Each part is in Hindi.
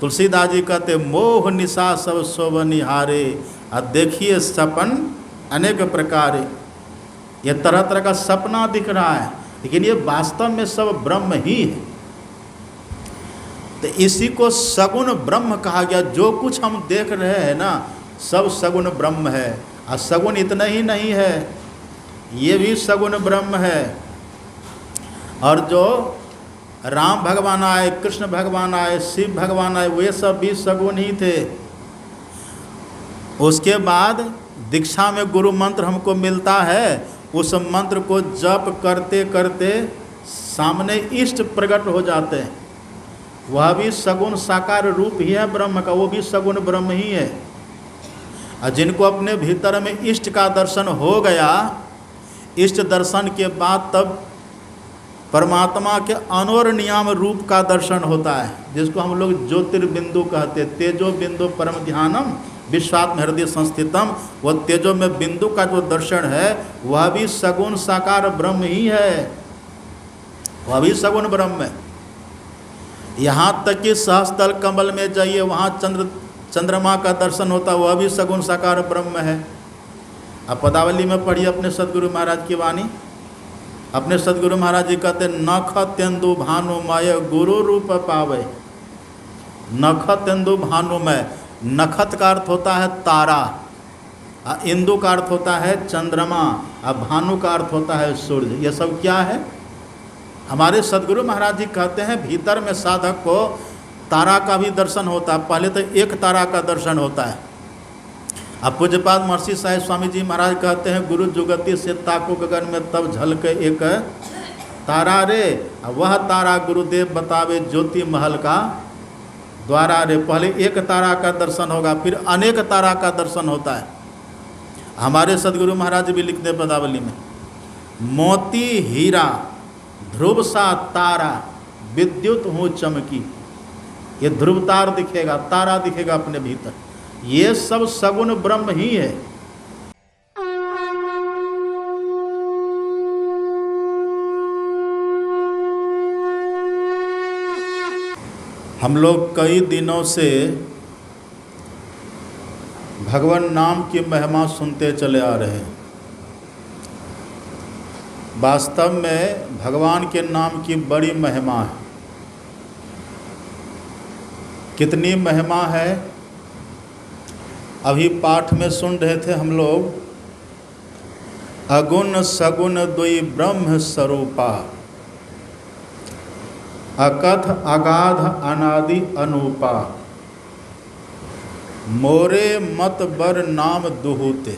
तुलसीदास जी कहते मोह निशा सब शोभनिहारे, और देखिए सपन अनेक प्रकारे। ये तरह तरह का सपना दिख रहा है, लेकिन ये वास्तव में सब ब्रह्म ही है। तो इसी को सगुण ब्रह्म कहा गया। जो कुछ हम देख रहे हैं ना, सब सगुण ब्रह्म है। और सगुण इतना ही नहीं है, ये भी सगुण ब्रह्म है। और जो राम भगवान आए, कृष्ण भगवान आए, शिव भगवान आए, वे सब भी सगुण ही थे। उसके बाद दीक्षा में गुरु मंत्र हमको मिलता है, उस मंत्र को जप करते करते सामने इष्ट प्रकट हो जाते हैं। वह भी सगुण साकार रूप ही है ब्रह्म का, वो भी सगुण ब्रह्म ही है। और जिनको अपने भीतर में इष्ट का दर्शन हो गया, इष्ट दर्शन के बाद तब परमात्मा के अनोरनियाम रूप का दर्शन होता है, जिसको हम लोग ज्योतिर्बिंदु कहते। तेजो बिंदु परम ध्यानम विश्वात्म हृदय संस्थितम। वह तेजो में बिंदु का जो दर्शन है, वह भी सगुण साकार ब्रह्म ही है, वह भी सगुण ब्रह्म है। यहाँ तक कि सहस्त्रल कमल में जाइए, वहाँ चंद्रमा का दर्शन होता है, वह भी सगुण साकार ब्रह्म है। अब पदावली में पढ़िए अपने सदगुरु महाराज की वाणी। अपने सदगुरु महाराज जी कहते नख तेंदु भानुमय गुरु रूप पावे। नख तेंदु भानुमय, नखत का अर्थ होता है तारा, इंदु का अर्थ होता है चंद्रमा, और भानु का अर्थ होता है सूर्य। ये सब क्या है? हमारे सदगुरु महाराज जी कहते हैं भीतर में साधक को तारा का भी दर्शन होता है। पहले तो एक तारा का दर्शन होता है। अब पूज्यपाद महर्षि साहिब स्वामी जी महाराज कहते हैं गुरु जुगति से ताको गगन में तब झलके एक तारा रे, वह तारा गुरुदेव बतावे ज्योति महल का द्वारा रे। पहले एक तारा का दर्शन होगा, फिर अनेक तारा का दर्शन होता है। हमारे सदगुरु महाराज भी लिखते हैं पदावली में, मोती हीरा ध्रुव सा तारा विद्युत हूँ चमकी। ये ध्रुव तार दिखेगा, तारा दिखेगा अपने भीतर। ये सब सगुण ब्रह्म ही है। हम लोग कई दिनों से भगवान नाम की महिमा सुनते चले आ रहे हैं। वास्तव में भगवान के नाम की बड़ी महिमा है। कितनी महिमा है? अभी पाठ में सुन रहे थे हम लोग, अगुण सगुण द्वि ब्रह्म स्वरूपा, अकथ अगाध अनादि अनूपा, मोरे मत बर नाम दुहूते।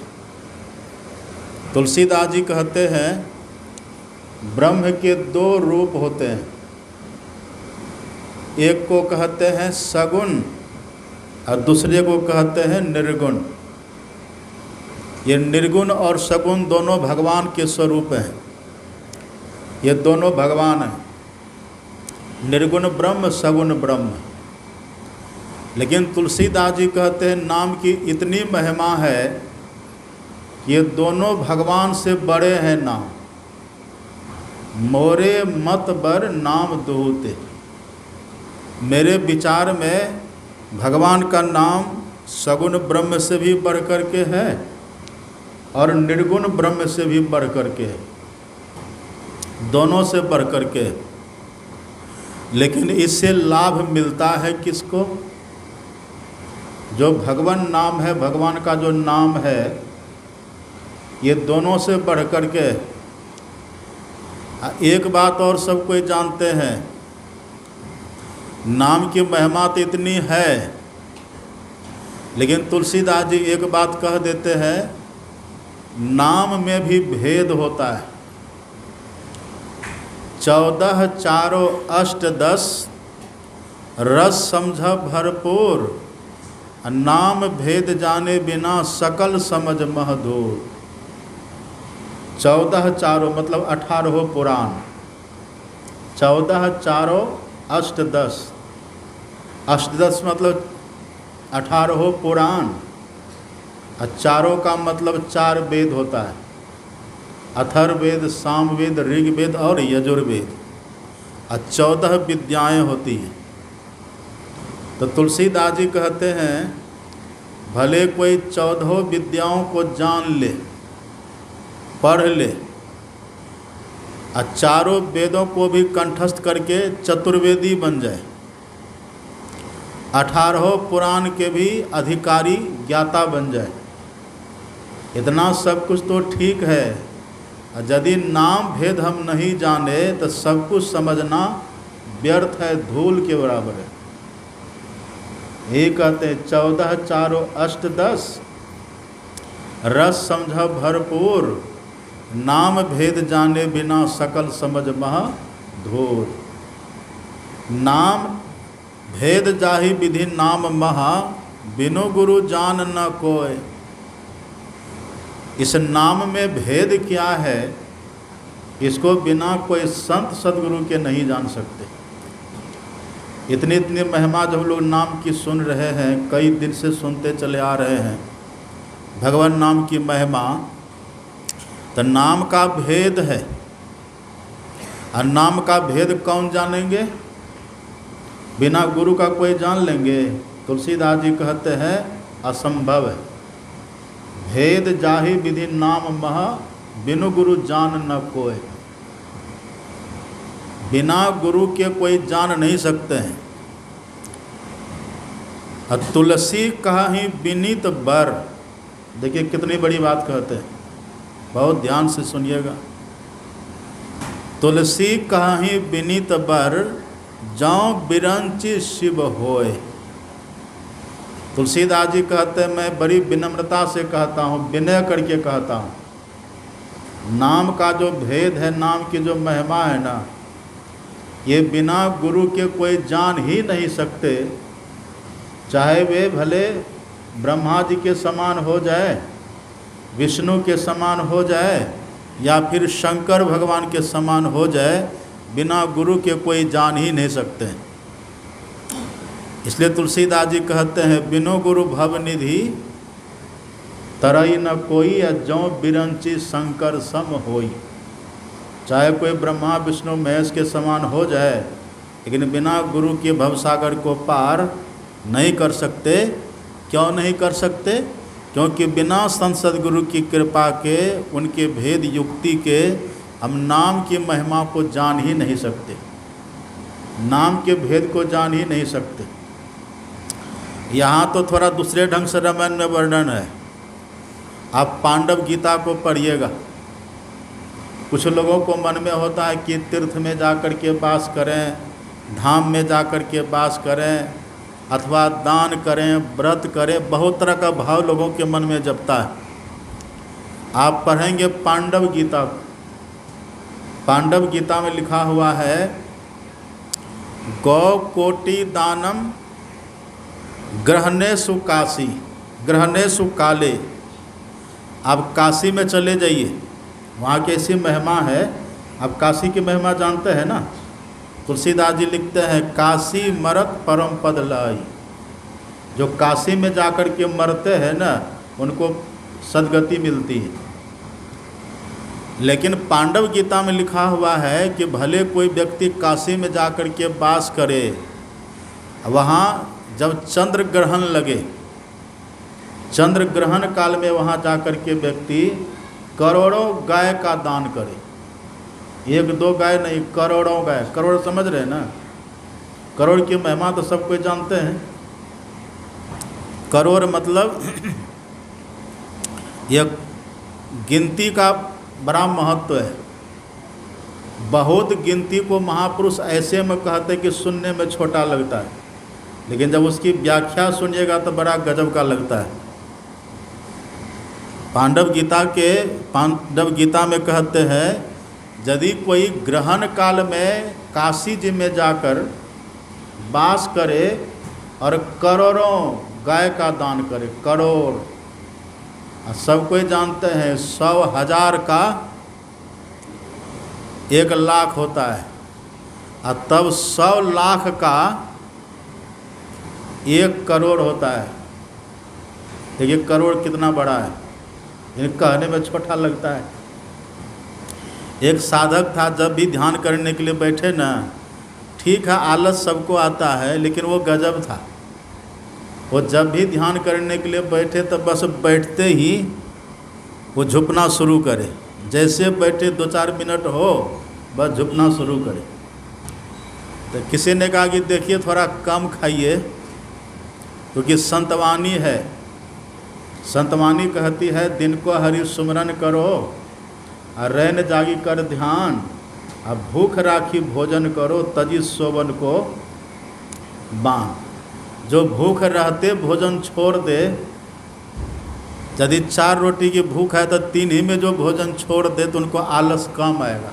तुलसीदास जी कहते हैं ब्रह्म के दो रूप होते हैं। एक को कहते हैं सगुण और दूसरे को कहते हैं निर्गुण। ये निर्गुण और सगुण दोनों भगवान के स्वरूप हैं। ये दोनों भगवान हैं, निर्गुण ब्रह्म सगुण ब्रह्म। लेकिन तुलसीदास जी कहते हैं नाम की इतनी महिमा है, ये दोनों भगवान से बड़े हैं नाम। मोरे मत बर नाम दुहूते। मेरे विचार में भगवान का नाम सगुण ब्रह्म से भी बढ़ कर के है और निर्गुण ब्रह्म से भी बढ़ कर के है, दोनों से बढ़ कर के। लेकिन इससे लाभ मिलता है किसको? जो भगवान नाम है, भगवान का जो नाम है, ये दोनों से बढ़ कर के। एक बात और सब कोई जानते हैं, नाम की महिमा तो इतनी है, लेकिन तुलसीदास जी एक बात कह देते हैं, नाम में भी भेद होता है। 14 4 8 10 रस समझ भरपूर, नाम भेद जाने बिना सकल समझ महदूर। 14 4 मतलब 18 पुराण, 14 4 8 10, 8 10 मतलब 18 पुराण, और चारों का मतलब 4 वेद होता है, अथर्ववेद, सामवेद, ऋग्वेद और यजुर्वेद, और 14 विद्याएं होती हैं। तो तुलसीदास जी कहते हैं भले कोई 14 विद्याओं को जान ले, पढ़ ले, और चारों वेदों को भी कंठस्थ करके चतुर्वेदी बन जाए, 18 पुराण के भी अधिकारी ज्ञाता बन जाए, इतना सब कुछ तो ठीक है। यदि नाम भेद हम नहीं जाने तो सब कुछ समझना व्यर्थ है, धूल के बराबर है। ये कहते हैं 14 4 8 10 रस समझ भरपूर, नाम भेद जाने बिना सकल समझ महा धूर। नाम भेद जाहि विधि नाम महा, बिनु गुरु जान न कोय। इस नाम में भेद क्या है, इसको बिना कोई संत सदगुरु के नहीं जान सकते। इतनी इतनी महिमा जब लोग नाम की सुन रहे हैं, कई दिन से सुनते चले आ रहे हैं भगवान नाम की महिमा, तो नाम का भेद है। और नाम का भेद कौन जानेंगे? बिना गुरु का कोई जान लेंगे? तुलसीदास जी कहते हैं असंभव है। भेद जाहि विधि नाम महा, बिनु गुरु जान न कोय। बिना गुरु के कोई जान नहीं सकते हैं। और तुलसी कहाहि विनीत बर, देखिए कितनी बड़ी बात कहते हैं, बहुत ध्यान से सुनिएगा। तुलसी कहाहि विनीत बर, जाऊं बिरंची शिव होय। तुलसीदास जी कहते हैं मैं बड़ी विनम्रता से कहता हूँ, विनय करके कहता हूँ, नाम का जो भेद है, नाम की जो महिमा है ना, ये बिना गुरु के कोई जान ही नहीं सकते। चाहे वे भले ब्रह्मा जी के समान हो जाए, विष्णु के समान हो जाए, या फिर शंकर भगवान के समान हो जाए, बिना गुरु के कोई जान ही नहीं सकते। इसलिए तुलसीदास जी कहते हैं बिनु गुरु भवनिधि, तरई न कोई, जौ बिरंची शंकर सम होई। चाहे कोई ब्रह्मा विष्णु महेश के समान हो जाए, लेकिन बिना गुरु के भवसागर को पार नहीं कर सकते। क्यों नहीं कर सकते? क्योंकि बिना संत सद्गुरु की कृपा के, उनके भेद युक्ति के, हम नाम की महिमा को जान ही नहीं सकते, नाम के भेद को जान ही नहीं सकते। यहाँ तो थोड़ा दूसरे ढंग से रामायण में वर्णन है, आप पांडव गीता को पढ़िएगा। कुछ लोगों को मन में होता है कि तीर्थ में जाकर के वास करें, धाम में जाकर के वास करें, अथवा दान करें, व्रत करें, बहुत तरह का भाव लोगों के मन में जपता है। आप पढ़ेंगे पांडव गीता, पांडव गीता में लिखा हुआ है गौ कोटि दानम ग्रहणेषु काशी, ग्रहणेषु काले। आप काशी में चले जाइए, वहाँ की ऐसी महिमा है। आप काशी की महिमा जानते हैं ना? तुलसीदास जी लिखते हैं काशी मरत परम पद लाई। जो काशी में जाकर के मरते हैं ना, उनको सदगति मिलती है। लेकिन पांडव गीता में लिखा हुआ है कि भले कोई व्यक्ति काशी में जाकर के वास करे, वहाँ जब चंद्र ग्रहण लगे, चंद्र ग्रहण काल में वहाँ जाकर के व्यक्ति करोड़ों गाय का दान करे। 1-2 गाय नहीं, करोड़ों गाय। करोड़ समझ रहे हैं ना? करोड़ की महिमा तो सब कोई जानते हैं। करोड़ मतलब यह गिनती का बड़ा महत्व है। बहुत गिनती को महापुरुष ऐसे में कहते कि सुनने में छोटा लगता है, लेकिन जब उसकी व्याख्या सुनिएगा तो बड़ा गजब का लगता है। पांडव गीता में कहते हैं यदि कोई ग्रहण काल में काशी जी में जाकर वास करे और करोड़ों गाय का दान करे, करोड़, सब कोई जानते हैं 100,000 का 1 लाख होता है, और तब 100 लाख का 1 करोड़ होता है। देखिए करोड़ कितना बड़ा है, यानी कहने में छोटा लगता है। एक साधक था, जब भी ध्यान करने के लिए बैठे ना, ठीक है आलस सबको आता है, लेकिन वो गजब था। वो जब भी ध्यान करने के लिए बैठे तो बस बैठते ही वो झुकना शुरू करे, जैसे बैठे 2-4 मिनट हो बस झुकना शुरू करे। तो किसी ने कहा कि देखिए थोड़ा कम खाइए, क्योंकि संतवाणी है, संतवाणी कहती है दिन को हरि सुमरन करो और रैन जागी कर ध्यान, अब भूख राखी भोजन करो तजी सोवन को बांध। जो भूख रहते भोजन छोड़ दे, यदि 4 रोटी की भूख है तो 3 ही में जो भोजन छोड़ दे तो उनको आलस कम आएगा।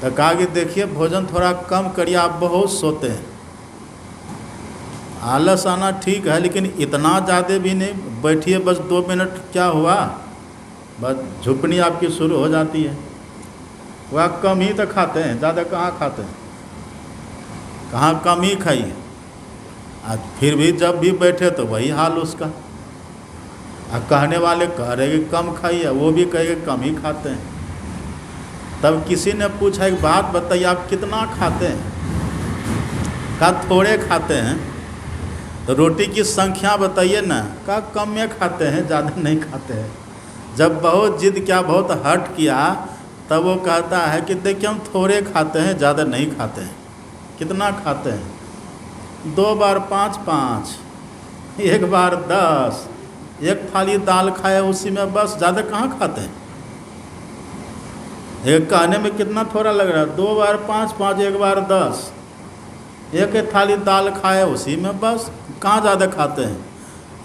तो कहा कि देखिए भोजन थोड़ा कम करिए, आप बहुत सोते हैं। आलस आना ठीक है, लेकिन इतना ज़्यादा भी नहीं, बैठिए बस 2 मिनट, क्या हुआ, बस झुकनी आपकी शुरू हो जाती है। वह कम ही तो खाते हैं, ज़्यादा कहाँ खाते हैं, कहाँ कम ही खाइए। आज फिर भी जब भी बैठे तो वही हाल उसका। कहने वाले कह रहे कि कम खाइए, वो भी कहे कम ही खाते हैं। तब किसी ने पूछा एक बात बताइए, आप कितना खाते हैं? कहा थोड़े खाते हैं। तो रोटी की संख्या बताइए ना। कहा कम में खाते हैं, ज़्यादा नहीं खाते हैं। जब बहुत जिद किया, बहुत हट किया, तब वो कहता है कि देखिए हम थोड़े खाते हैं, ज़्यादा नहीं खाते हैं। कितना खाते हैं? 2 बार 5-5, 1 बार 10, 1 थाली दाल खाए उसी में बस, ज़्यादा कहाँ खाते हैं। एक कहने में कितना थोड़ा लग रहा है, 2 बार 5-5, 1 बार 10, 1 थाली दाल खाए उसी में बस, कहाँ ज़्यादा खाते हैं।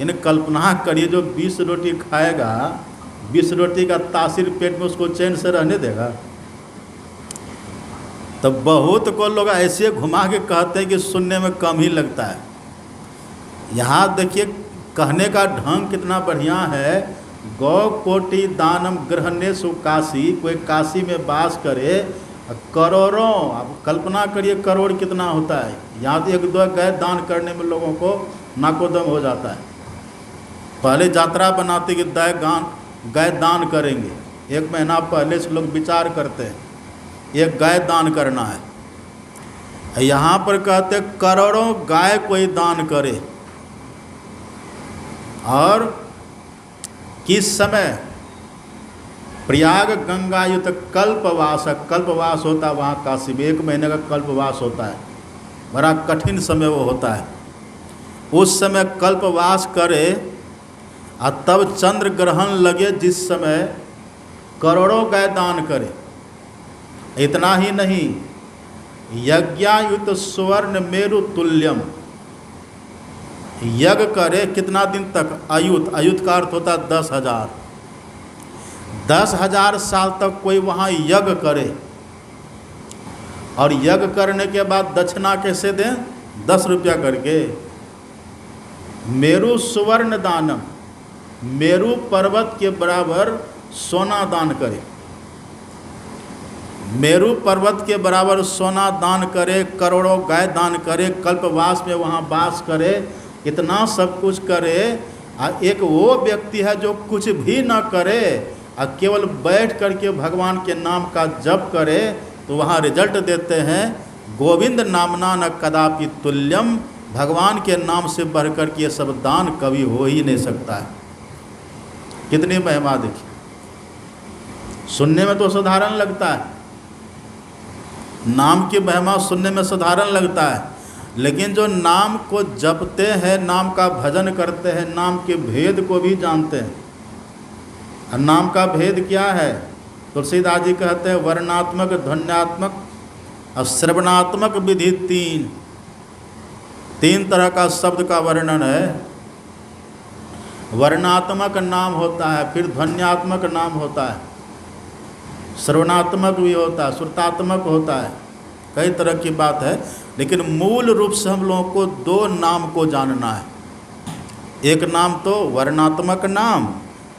यानी कल्पना करिए जो 20 रोटी खाएगा, 20 रोटी का तासीर पेट में उसको चैन से रहने देगा। तो बहुत को लोग ऐसे घुमा के कहते हैं कि सुनने में कम ही लगता है। यहाँ देखिए कहने का ढंग कितना बढ़िया है। गौ कोटि दानम ग्रहणेषु काशी, कोई काशी में वास करे, करोड़ों, आप कल्पना करिए करोड़ कितना होता है। यहाँ तो 1-2 गाय दान करने में लोगों को नाकोदम हो जाता है। पहले यात्रा बनाते कि गाय दान करेंगे, 1 महीना पहले से लोग विचार करते हैं 1 गाय दान करना है। यहाँ पर कहते करोड़ों गाय कोई दान करे। और किस समय? प्रयाग गंगायुत कल्पवास, कल्पवास होता है वहाँ काशी में, 1 महीने का कल्पवास होता है। बड़ा कठिन समय वो होता है। उस समय कल्पवास करे और तब चंद्र ग्रहण लगे, जिस समय करोड़ों गाय दान करे। इतना ही नहीं, यज्ञायुत स्वर्ण मेरु तुल्यम, यज्ञ करे कितना दिन तक? अयुत, अयुत का अर्थ होता है 10,000, 10,000 साल तक कोई वहाँ यज्ञ करे। और यज्ञ करने के बाद दक्षिणा कैसे दें? 10 रुपया करके। मेरु सुवर्ण दानम, मेरु पर्वत के बराबर सोना दान करे। मेरु पर्वत के बराबर सोना दान करे, करोड़ों गाय दान करे, कल्पवास में वहाँ वास करे, इतना सब कुछ करे। और एक वो व्यक्ति है जो कुछ भी ना करे और केवल बैठ करके भगवान के नाम का जप करे, तो वहाँ रिजल्ट देते हैं गोविंद नामना न कदापि तुल्यम, भगवान के नाम से बढ़ कर के ये सब दान कभी हो ही नहीं सकता है। कितनी महिमा देखिए। सुनने में तो साधारण लगता है, नाम की महिमा सुनने में साधारण लगता है, लेकिन जो नाम को जपते हैं, नाम का भजन करते हैं, नाम के भेद को भी जानते हैं। और नाम का भेद क्या है? तुलसीदास जी कहते हैं वर्णात्मक, ध्वन्यात्मक और श्रवणात्मक विधि 3 तरह का शब्द का वर्णन है। वर्णात्मक नाम होता है, फिर ध्वन्यात्मक नाम होता है, श्रवणात्मक भी होता है, श्रुतात्मक होता है, कई तरह की बात है। लेकिन मूल रूप से हम लोगों को 2 नाम को जानना है। एक नाम तो वर्णात्मक नाम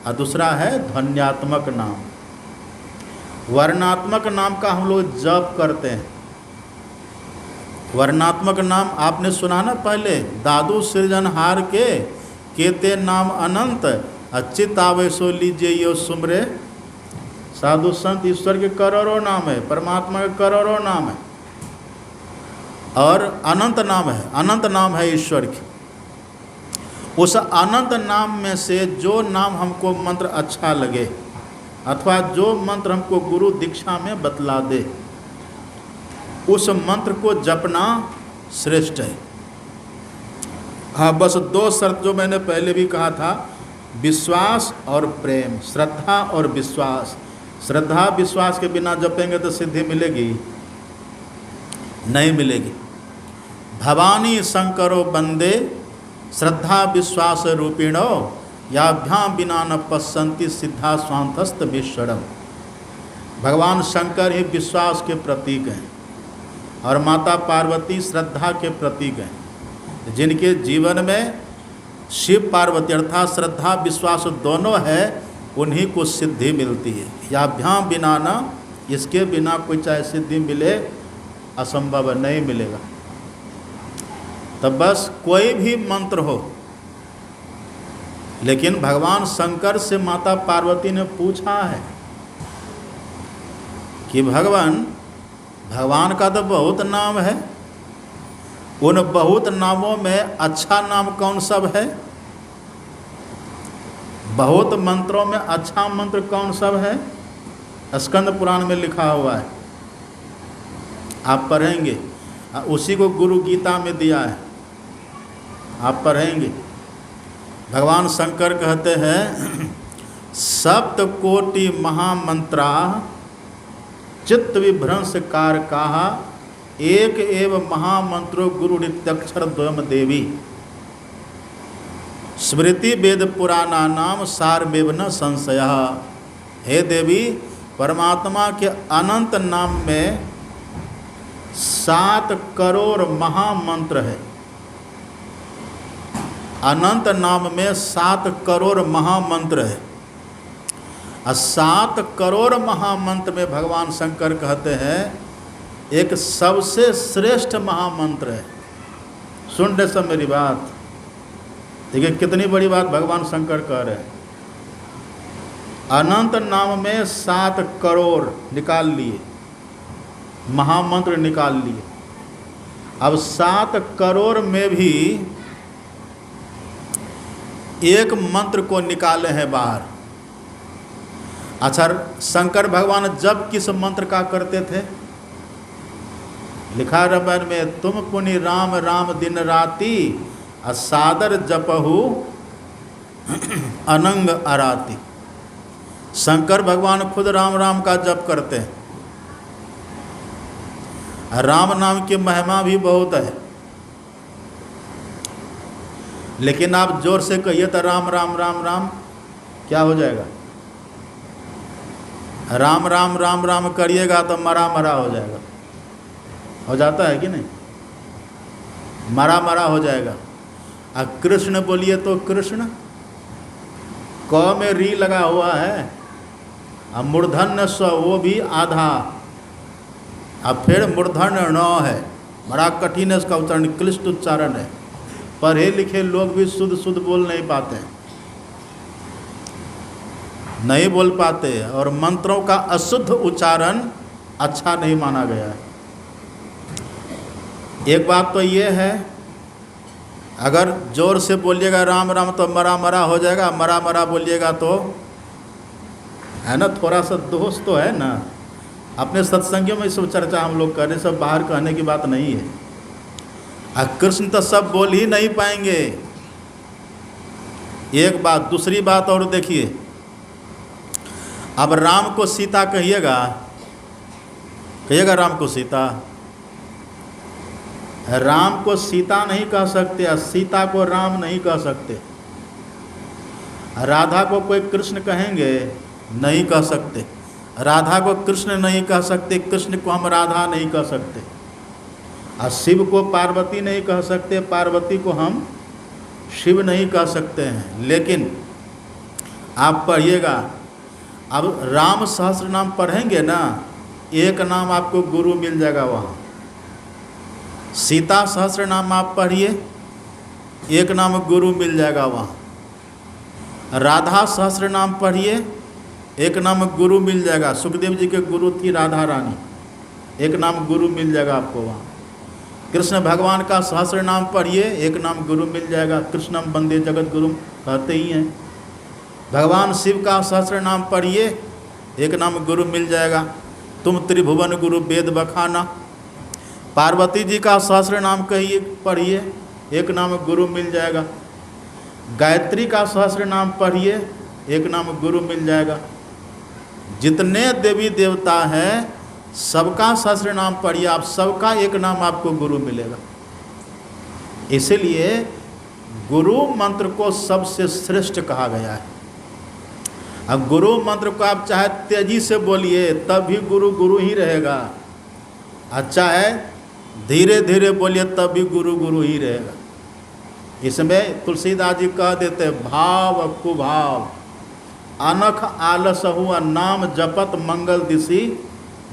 और दूसरा है ध्वन्यात्मक नाम। वर्णात्मक नाम का हम लोग जप करते हैं। वर्णात्मक नाम आपने सुना ना पहले, दादू सृजनहार के केते नाम अनंत, अच्युत आवेशो लीजिए यो सुमरे। साधु संत ईश्वर के करोड़ों नाम है, परमात्मा के करोड़ों नाम है और अनंत नाम है, अनंत नाम है ईश्वर के। उस अनंत नाम में से जो नाम हमको मंत्र अच्छा लगे अथवा जो मंत्र हमको गुरु दीक्षा में बतला दे, उस मंत्र को जपना श्रेष्ठ है। हाँ, बस दो शर्त जो मैंने पहले भी कहा था, विश्वास और प्रेम, श्रद्धा और विश्वास। श्रद्धा विश्वास के बिना जपेंगे तो सिद्धि मिलेगी? नहीं मिलेगी। भवानी शंकरो बंदे श्रद्धा विश्वास रूपिणो याभ्याम बिना न पश्यन्ति सिद्धा स्वांतस्त विश्वरम। भगवान शंकर ही विश्वास के प्रतीक हैं और माता पार्वती श्रद्धा के प्रतीक हैं। जिनके जीवन में शिव पार्वती अर्थात श्रद्धा विश्वास दोनों है, उन्हीं को सिद्धि मिलती है। याभ्याम बिना न, इसके बिना कोई चाहे सिद्धि मिले असंभव है, नहीं मिलेगा। तब बस कोई भी मंत्र हो, लेकिन भगवान शंकर से माता पार्वती ने पूछा है कि भगवान का तो बहुत नाम है, उन बहुत नामों में अच्छा नाम कौन सब है? बहुत मंत्रों में अच्छा मंत्र कौन सब है? स्कंद पुराण में लिखा हुआ है, आप पढ़ेंगे। उसी को गुरु गीता में दिया है, आप पढ़ेंगे। भगवान शंकर कहते हैं सप्त कोटि महामंत्रा चित्त विभ्रंश कारकाहा एक एव महामंत्रो गुरु नित्यक्षर द्वयम देवी स्मृति वेद पुराणा नाम सारमेव न संशयः। हे देवी, परमात्मा के अनंत नाम में 7 करोड़ महामंत्र है। अनंत नाम में 7 करोड़ महामंत्र है। 7 करोड़ महामंत्र में भगवान शंकर कहते हैं एक सबसे श्रेष्ठ महामंत्र है। सुन रहे सब मेरी बात, देखिए कितनी बड़ी बात भगवान शंकर कह रहे हैं। अनंत नाम में 7 करोड़ निकाल लिए, महामंत्र निकाल लिए। अब 7 करोड़ में भी एक मंत्र को निकाले हैं बाहर। अच्छा, शंकर भगवान जब किस मंत्र का करते थे? लिखा रामायण में, तुम पुनि राम राम दिन राति सादर जपहु अनंग आराती। शंकर भगवान खुद राम राम का जप करते हैं। राम नाम की महिमा भी बहुत है, लेकिन आप जोर से कहिए तो राम राम राम राम क्या हो जाएगा? राम राम राम राम करिएगा तो मरा मरा हो जाएगा। हो जाता है कि नहीं? मरा मरा हो जाएगा। अब कृष्ण बोलिए तो कृष्ण क में री लगा हुआ है, अब मूर्धन्य स्व वो भी आधा, अब फिर मूर्धन्य न है। बड़ा कठिन है इसका उच्चारण, क्लिष्ट उच्चारण है। पढ़े लिखे लोग भी शुद्ध शुद्ध बोल नहीं पाते, नहीं बोल पाते, और मंत्रों का अशुद्ध उच्चारण अच्छा नहीं माना गया है। एक बात तो ये है, अगर जोर से बोलिएगा राम राम तो मरा मरा हो जाएगा, मरा मरा बोलिएगा तो है ना, थोड़ा सा दोष तो है ना। अपने सत्संगियों में सब चर्चा हम लोग कर रहे, सब बाहर कहने की बात नहीं है। कृष्ण तो सब बोल ही नहीं पाएंगे, एक बात। दूसरी बात और देखिए, अब राम को सीता कहिएगा, कहिएगा राम को सीता, राम को सीता नहीं कह सकते, सीता को राम नहीं कह सकते। राधा को कोई कृष्ण कहेंगे? नहीं कह सकते। राधा को कृष्ण नहीं कह सकते, कृष्ण को हम राधा नहीं कह सकते। और शिव को पार्वती नहीं कह सकते, पार्वती को हम शिव नहीं कह सकते हैं। लेकिन आप पढ़िएगा, अब राम सहस्त्र नाम पढ़ेंगे ना, एक नाम आपको गुरु मिल जाएगा वहाँ। सीता सहस्त्र नाम आप पढ़िए, एक नाम गुरु मिल जाएगा वहाँ। राधा सहस्त्र नाम पढ़िए, एक नाम गुरु मिल जाएगा। सुखदेव जी के गुरु थी राधा रानी, एक नाम गुरु मिल जाएगा आपको वहाँ। कृष्ण भगवान का सहस्र नाम पढ़िए, एक नाम गुरु मिल जाएगा। कृष्णम वंदे जगत गुरु कहते ही हैं। भगवान शिव का सहस्र नाम पढ़िए, एक नाम गुरु मिल जाएगा। तुम त्रिभुवन गुरु वेद बखाना। पार्वती जी का सहस्र नाम कहिए, पढ़िए, एक नाम गुरु मिल जाएगा। गायत्री का सहस्र नाम पढ़िए, एक नाम गुरु मिल जाएगा। जितने देवी देवता हैं सबका सहस्र नाम पढ़िए, आप सबका एक नाम आपको गुरु मिलेगा। इसलिए गुरु मंत्र को सबसे श्रेष्ठ कहा गया है। अब गुरु मंत्र को आप चाहे तेजी से बोलिए तब भी गुरु गुरु ही रहेगा, अच्छा है धीरे धीरे बोलिए तब भी गुरु गुरु ही रहेगा। इसमें तुलसीदास जी कह देते भाव कुभाव अनख आलसहु नाम जपत मंगल दिशि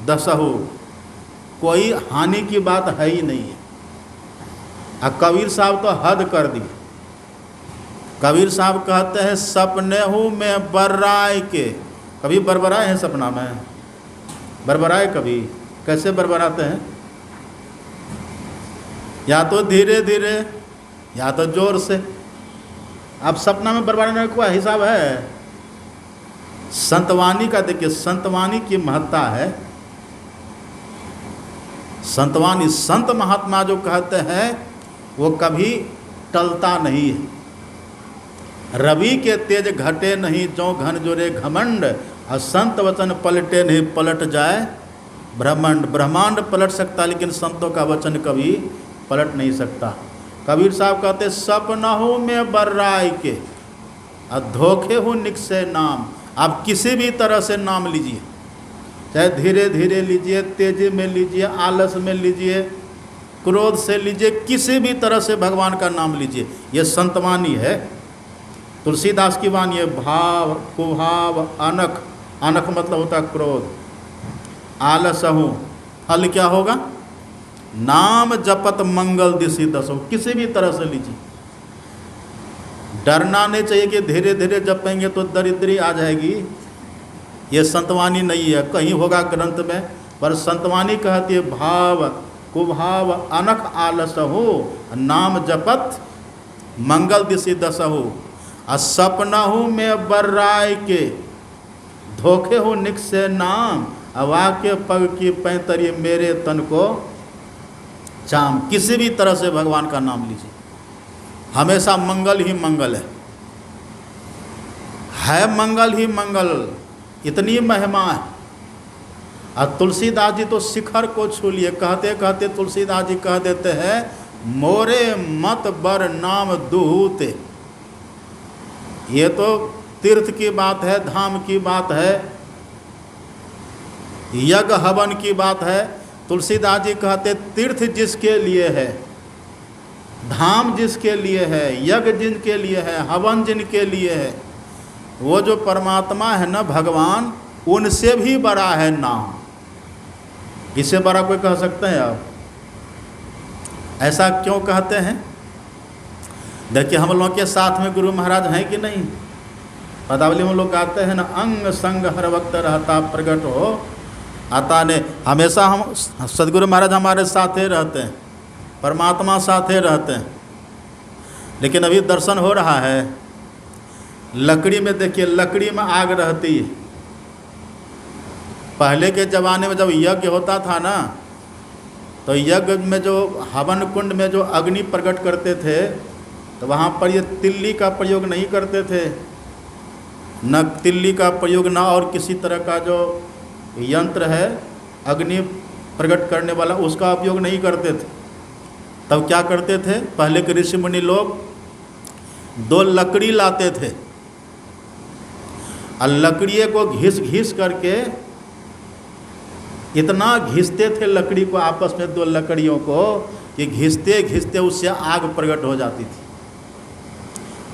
दसहु। कोई हानि की बात है ही नहीं है। कबीर साहब तो हद कर दी। कबीर साहब कहते हैं सपने हूँ मैं बर्राए के। कभी बरबराए हैं सपना में? बरबराए कभी? कैसे बरबराते हैं? या तो धीरे धीरे या तो जोर से। अब सपना में बरबराने का कोई हिसाब है? संतवानी का देखिए, संतवानी की महत्ता है। संतवानी, संत महात्मा जो कहते हैं वो कभी टलता नहीं है। रवि के तेज घटे नहीं जो घन जोरे घमंड, और संत वचन पलटे नहीं पलट जाए ब्रह्मांड। ब्रह्मांड पलट सकता लेकिन संतों का वचन कभी पलट नहीं सकता। कबीर साहब कहते सपना हो मैं बर्राए के, और धोखे हो निकसे नाम। आप किसी भी तरह से नाम लीजिए, चाहे धीरे धीरे लीजिए, तेजी में लीजिए, आलस में लीजिए, क्रोध से लीजिए, किसी भी तरह से भगवान का नाम लीजिए। ये संतवानी है। तुलसीदास की वाणी है भाव कुभाव अनख। अनख मतलब होता है क्रोध। आलसहु फल क्या होगा? नाम जपत मंगल दिशि दसो। किसी भी तरह से लीजिए। डरना नहीं चाहिए कि धीरे धीरे जपेंगे तो दरिद्री आ जाएगी। ये संतवानी नहीं है, कहीं होगा ग्रंथ में, पर संतवानी कहती है भाव कुभाव अनख आलसहु नाम जपत मंगल दिशि दसहु। सपना हूँ मैं बर्राए के, धोखे हो निक से नाम। अवा के पग की पैंतरी मेरे तन को चाम। किसी भी तरह से भगवान का नाम लीजिए, हमेशा मंगल ही मंगल है मंगल ही मंगल। इतनी महिमा है। और तुलसीदास जी तो शिखर को छू लिए। कहते कहते तुलसीदास जी कह देते हैं मोरे मत बर नाम दुहूते। ये तो तीर्थ की बात है, धाम की बात है, यज्ञ हवन की बात है। तुलसीदास जी कहते तीर्थ जिसके लिए है, धाम जिसके लिए है, यज्ञ जिनके लिए है, हवन जिनके लिए है, वो जो परमात्मा है ना भगवान, उनसे भी बड़ा है नाम। इससे बड़ा कोई कह सकते हैं आप? ऐसा क्यों कहते हैं? देखिए हम लोग के साथ में गुरु महाराज हैं कि नहीं? पदावली में लोग गाते हैं ना अंग संग हर वक्त रहता प्रकट हो आता ने। हमेशा हम सदगुरु महाराज हमारे साथ ही रहते हैं, परमात्मा साथ ही रहते हैं। लेकिन अभी दर्शन हो रहा है। लकड़ी में देखिए, लकड़ी में आग रहती है। पहले के ज़माने में जब यज्ञ होता था ना, तो यज्ञ में जो हवन कुंड में जो अग्नि प्रकट करते थे, तो वहाँ पर ये तिल्ली का प्रयोग नहीं करते थे। न तिल्ली का प्रयोग, न और किसी तरह का जो यंत्र है अग्नि प्रकट करने वाला, उसका उपयोग नहीं करते थे। तब क्या करते थे? पहले के ऋषि मुनि लोग 2 लकड़ी लाते थे और लकड़ी को घिस घिस करके इतना घिसते थे लकड़ी को आपस में, 2 लकड़ियों को, कि घिसते घिसते उससे आग प्रकट हो जाती थी।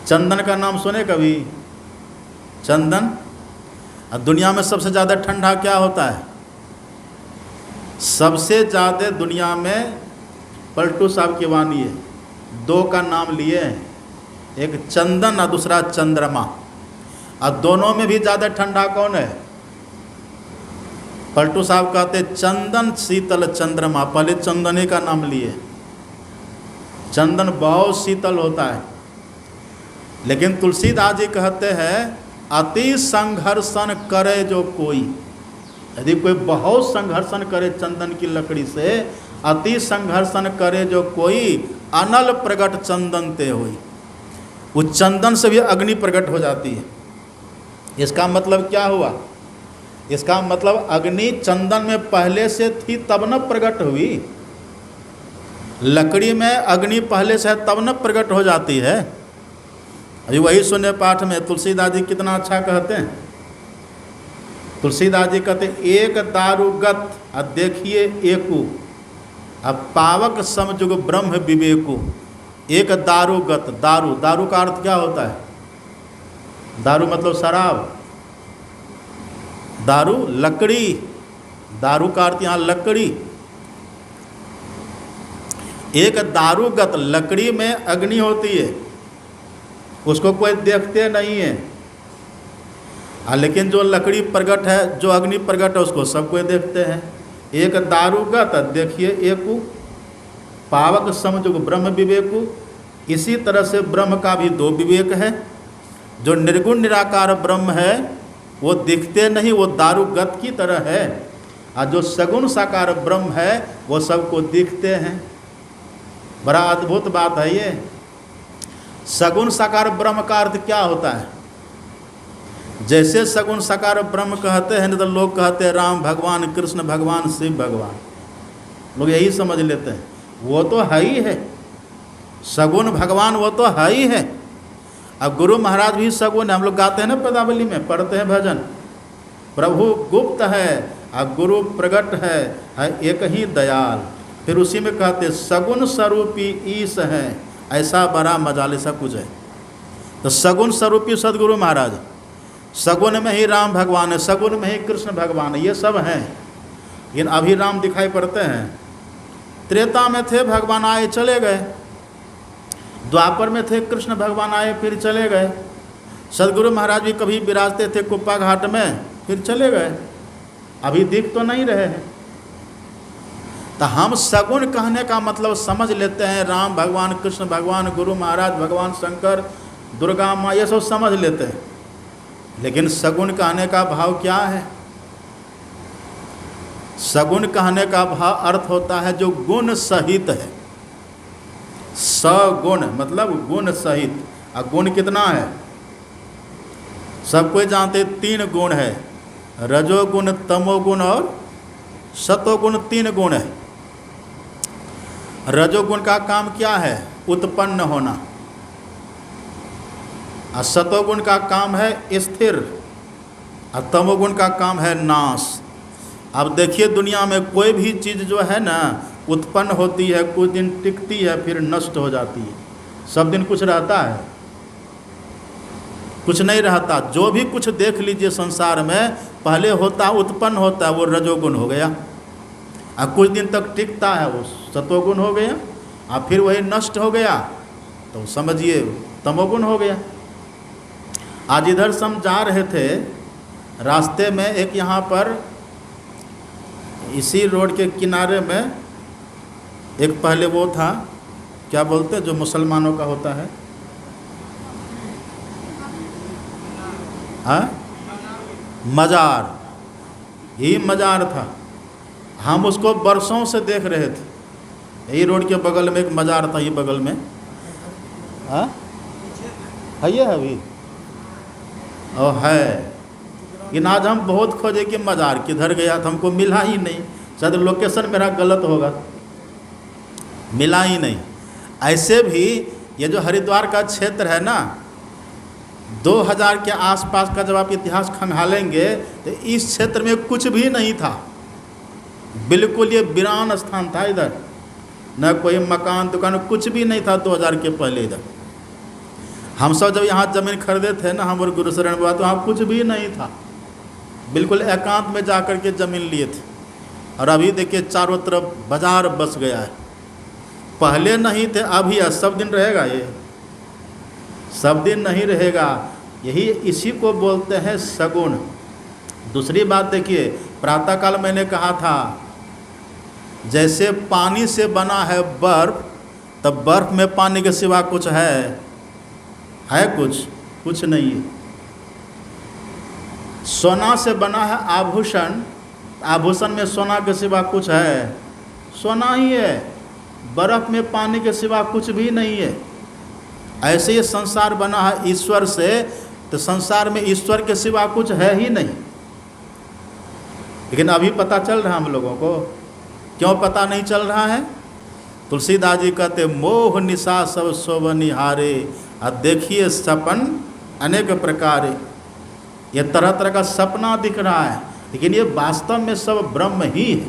चंदन का नाम सुने कभी? चंदन। और दुनिया में सबसे ज़्यादा ठंडा क्या होता है? सबसे ज़्यादा दुनिया में पलटू साहब की वाणी है, 2 का नाम लिए हैं, एक चंदन और दूसरा चंद्रमा। और दोनों में भी ज़्यादा ठंडा कौन है? पलटू साहब कहते चंदन शीतल चंद्रमा। पहले चंदने का नाम लिए। चंदन बहुत शीतल होता है। लेकिन तुलसीदास जी कहते हैं अति संघर्षण करे जो कोई, यदि कोई बहुत संघर्षण करे चंदन की लकड़ी से, अति संघर्षण करे जो कोई, अनल प्रगट चंदन ते होई, उस चंदन से भी अग्नि प्रकट हो जाती है। इसका मतलब क्या हुआ? इसका मतलब अग्नि चंदन में पहले से थी तब न प्रकट हुई। लकड़ी में अग्नि पहले से है तब न प्रकट हो जाती है। अभी वही सुने पाठ में तुलसीदास जी कितना अच्छा कहते हैं। तुलसीदास जी कहते एक दारुगत, अब देखिए एकु, अब पावक समझुग ब्रह्म विवेकु। एक दारुगत, दारू, दारू का अर्थ क्या होता है? दारू मतलब शराब, दारू लकड़ी, दारू का अर्थ यहाँ लकड़ी। एक दारूगत, लकड़ी में अग्नि होती है, उसको कोई देखते नहीं है, लेकिन जो लकड़ी प्रगट है, जो अग्नि प्रगट है, उसको सब कोई देखते हैं। एक दारूगत, देखिए एकु, पावक समझुग ब्रह्म विवेकु। इसी तरह से ब्रह्म का भी दो विवेक है। जो निर्गुण निराकार ब्रह्म है वो दिखते नहीं, वो दारूगत की तरह है, और जो सगुण साकार ब्रह्म है वो सबको दिखते हैं। बड़ा अद्भुत बात है ये। सगुण साकार ब्रह्म का अर्थ क्या होता है? जैसे सगुण साकार ब्रह्म कहते हैं, नहीं तो लोग कहते हैं राम भगवान, कृष्ण भगवान, शिव भगवान, लोग यही समझ लेते हैं। वो तो है ही है, सगुण भगवान वो तो है ही है। अब गुरु महाराज भी सगुण है, हम लोग गाते हैं ना पदावली में, पढ़ते हैं भजन, प्रभु गुप्त है और गुरु प्रगट है एक ही दयाल। फिर उसी में कहते सगुण स्वरूपी ईश है, ऐसा बड़ा मजाल सा कुछ है। तो सगुण स्वरूपी सदगुरु महाराज, सगुण में ही राम भगवान है, सगुण में ही कृष्ण भगवान है, ये सब हैं। लेकिन अभी राम दिखाई पड़ते हैं। त्रेता में थे, भगवान आए चले गए। द्वापर में थे, कृष्ण भगवान आए फिर चले गए। सदगुरु महाराज भी कभी विराजते थे कुप्पा घाट में, फिर चले गए, अभी दिख तो नहीं रहे हैं। तो हम सगुण कहने का मतलब समझ लेते हैं राम भगवान, कृष्ण भगवान, गुरु महाराज, भगवान शंकर, दुर्गा माँ, ये सब समझ लेते हैं। लेकिन सगुण कहने का भाव क्या है? सगुण कहने का भाव अर्थ होता है जो गुण सहित है। सगुण मतलब गुण सहित। और गुण कितना है? सब कोई जानते 3 गुण है, रजोगुण, तमोगुण और सतोगुण, 3 गुण है। रजोगुण का काम क्या है? उत्पन्न होना। और सतोगुण का काम है स्थिर, और तमोगुण का काम है नाश। अब देखिए दुनिया में कोई भी चीज़ जो है ना उत्पन्न होती है, कुछ दिन टिकती है, फिर नष्ट हो जाती है। सब दिन कुछ रहता है? कुछ नहीं रहता। जो भी कुछ देख लीजिए संसार में, पहले होता उत्पन्न होता है, वो रजोगुण हो गया, और कुछ दिन तक टिकता है, वो सतोगुण हो गया, और फिर वही नष्ट हो गया, तो समझिए तमोगुण हो गया। आज इधर से हम जा रहे थे, रास्ते में एक यहाँ पर इसी रोड के किनारे में एक पहले वो था, क्या बोलते हैं जो मुसलमानों का होता है, हाँ, मज़ार, यही मज़ार था। हम उसको बरसों से देख रहे थे। यही रोड के बगल में एक मज़ार था, ये बगल में, हाँ है, ये है अभी और है। लेकिन आज हम बहुत खोजे कि मज़ार किधर गया था, हमको मिला ही नहीं। शायद लोकेशन मेरा गलत होगा, मिला ही नहीं। ऐसे भी ये जो हरिद्वार का क्षेत्र है ना, 2000 के आसपास का जब आप इतिहास खंगालेंगे तो इस क्षेत्र में कुछ भी नहीं था, बिल्कुल ये वीरान स्थान था। इधर न कोई मकान दुकान कुछ भी नहीं था 2000 के पहले। इधर हम सब जब यहाँ ज़मीन खरीदे थे ना, हम और गुरुशरण बाबा, तो वहाँ कुछ भी नहीं था, बिल्कुल एकांत में जा कर के ज़मीन लिए थे। और अभी देखिए चारों तरफ बाजार बस गया है। पहले नहीं थे, अभी है, सब दिन रहेगा ये, सब दिन नहीं रहेगा। यही इसी को बोलते हैं सगुण। दूसरी बात देखिए, प्रातःकाल मैंने कहा था जैसे पानी से बना है बर्फ, तब बर्फ में पानी के सिवा कुछ है कुछ नहीं है। सोना से बना है आभूषण, आभूषण में सोना के सिवा कुछ है? सोना ही है। बर्फ में पानी के सिवा कुछ भी नहीं है। ऐसे ही संसार बना है ईश्वर से, तो संसार में ईश्वर के सिवा कुछ है ही नहीं। लेकिन अभी पता चल रहा है हम लोगों को। क्यों पता नहीं चल रहा है? तुलसीदास जी कहते मोह निशा सब शोभ निहारे, अब देखिए सपन अनेक प्रकार। ये तरह तरह का सपना दिख रहा है, लेकिन ये वास्तव में सब ब्रह्म ही है।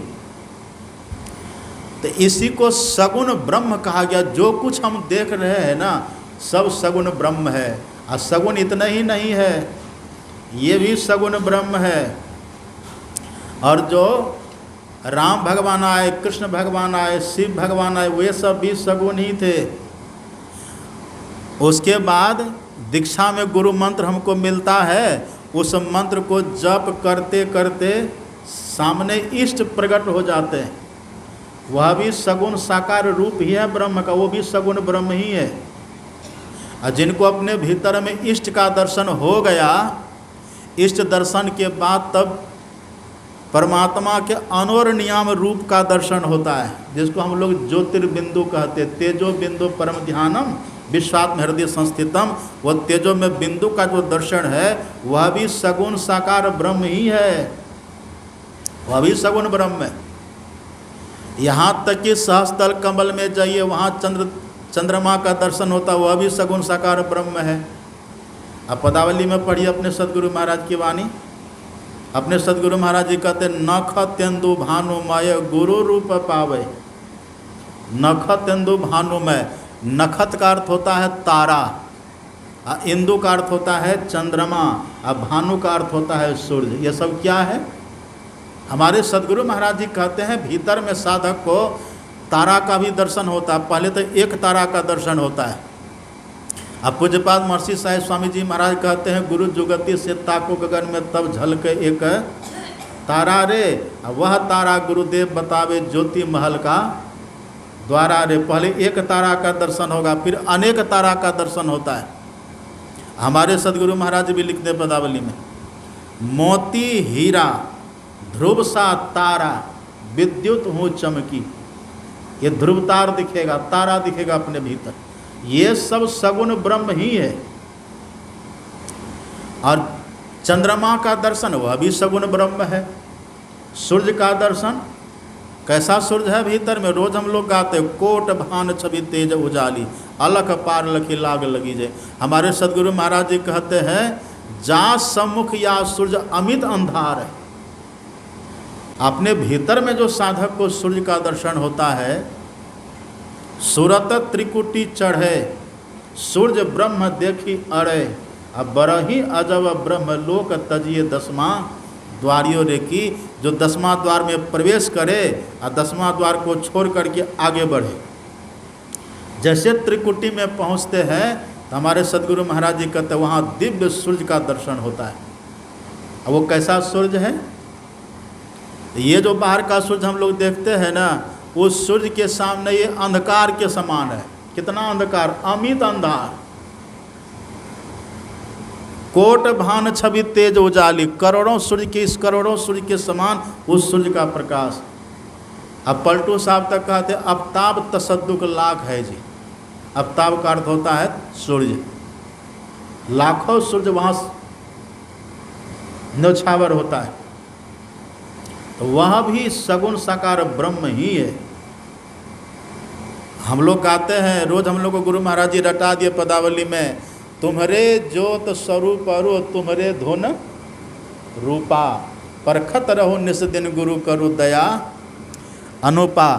तो इसी को सगुण ब्रह्म कहा गया। जो कुछ हम देख रहे हैं ना, सब सगुण ब्रह्म है। और सगुण इतना ही नहीं है, ये भी सगुण ब्रह्म है। और जो राम भगवान आए, कृष्ण भगवान आए, शिव भगवान आए, वे सब भी सगुण ही थे। उसके बाद दीक्षा में गुरु मंत्र हमको मिलता है। उस मंत्र को जप करते करते सामने इष्ट प्रकट हो जाते हैं। वह भी सगुण साकार रूप ही है ब्रह्म का, वो भी सगुण ब्रह्म ही है। और जिनको अपने भीतर में इष्ट का दर्शन हो गया, इष्ट दर्शन के बाद तब परमात्मा के अनोर नियाम रूप का दर्शन होता है, जिसको हम लोग ज्योतिर्बिंदु कहते। तेजो बिंदु परम ध्यानम विश्वात्म हृदय संस्थितम। वह तेजो में बिंदु का जो दर्शन है वह भी सगुण साकार ब्रह्म ही है, वह भी सगुण ब्रह्म है। यहाँ तक कि सहस्त्रल कमल में जाइए, वहाँ चंद्रमा का दर्शन होता, वह भी सगुण साकार ब्रह्म है। अब पदावली में पढ़िए अपने सदगुरु महाराज की वाणी। अपने सदगुरु महाराज जी कहते नख तेंदु भानुमय गुरु रूप पावे। नख तेंदु भानुमय, नखत का अर्थ होता है तारा, इंदु का अर्थ होता है चंद्रमा, और भानु का अर्थ होता है सूर्य। ये सब क्या है? हमारे सदगुरु महाराज जी कहते हैं भीतर में साधक को तारा का भी दर्शन होता है। पहले तो एक तारा का दर्शन होता है। अब पूज्यपाद महर्षि साहिब स्वामी जी महाराज कहते हैं गुरु जुगति से ताको गगन में तब झलके एक तारा रे, वह तारा गुरुदेव बतावे ज्योति महल का द्वारा रे। पहले एक तारा का दर्शन होगा, फिर अनेक तारा का दर्शन होता है। हमारे सदगुरु महाराज भी लिखते हैं पदावली में, मोती हीरा ध्रुव सा तारा विद्युत हूँ चमकी। ये ध्रुव तार दिखेगा, तारा दिखेगा अपने भीतर। ये सब सगुण ब्रह्म ही है। और चंद्रमा का दर्शन वह भी सगुण ब्रह्म है। सूर्य का दर्शन, कैसा सूर्य है भीतर में? रोज हम लोग गाते कोट भान छवि तेज उजाली, अलख पार लखी लाग लगी जे। हमारे सदगुरु महाराज जी कहते हैं जा सम्मुख या सूर्य अमित अंधार है। अपने भीतर में जो साधक को सूर्य का दर्शन होता है, सूरत त्रिकुटी चढ़े सूर्य ब्रह्म देखी अड़े, अब बरही अजब ब्रह्म लोक तजिए दसवां द्वारियों रे की। जो 10वां द्वार में प्रवेश करे और 10वां द्वार को छोड़ करके आगे बढ़े। जैसे त्रिकुटी में पहुंचते हैं तो हमारे सदगुरु महाराज जी कहते हैं वहाँ दिव्य सूर्य का दर्शन होता है। अब वो कैसा सूर्य है? ये जो बाहर का सूर्य हम लोग देखते हैं ना, उस सूर्य के सामने ये अंधकार के समान है। कितना अंधकार, अमित अंधार। कोट भान छवि तेज उजाली, करोड़ों सूर्य के, इस करोड़ों सूर्य के समान उस सूर्य का प्रकाश। अब पलटू साहब तक कहते अफ्ताब तसद्दुक लाख है जी। अफ्ताब का अर्थ होता है सूर्य। लाखों सूर्य वहाँ न्यौछावर होता है, तो वह भी सगुण साकार ब्रह्म ही है। हम लोग गाते हैं रोज, हम लोग को गुरु महाराज जी रटा दिए पदावली में, तुम्हारे ज्योत स्वरूप अरु तुम्हारे धुन रूपा, परखत रहो निस दिन गुरु करु दया अनुपा।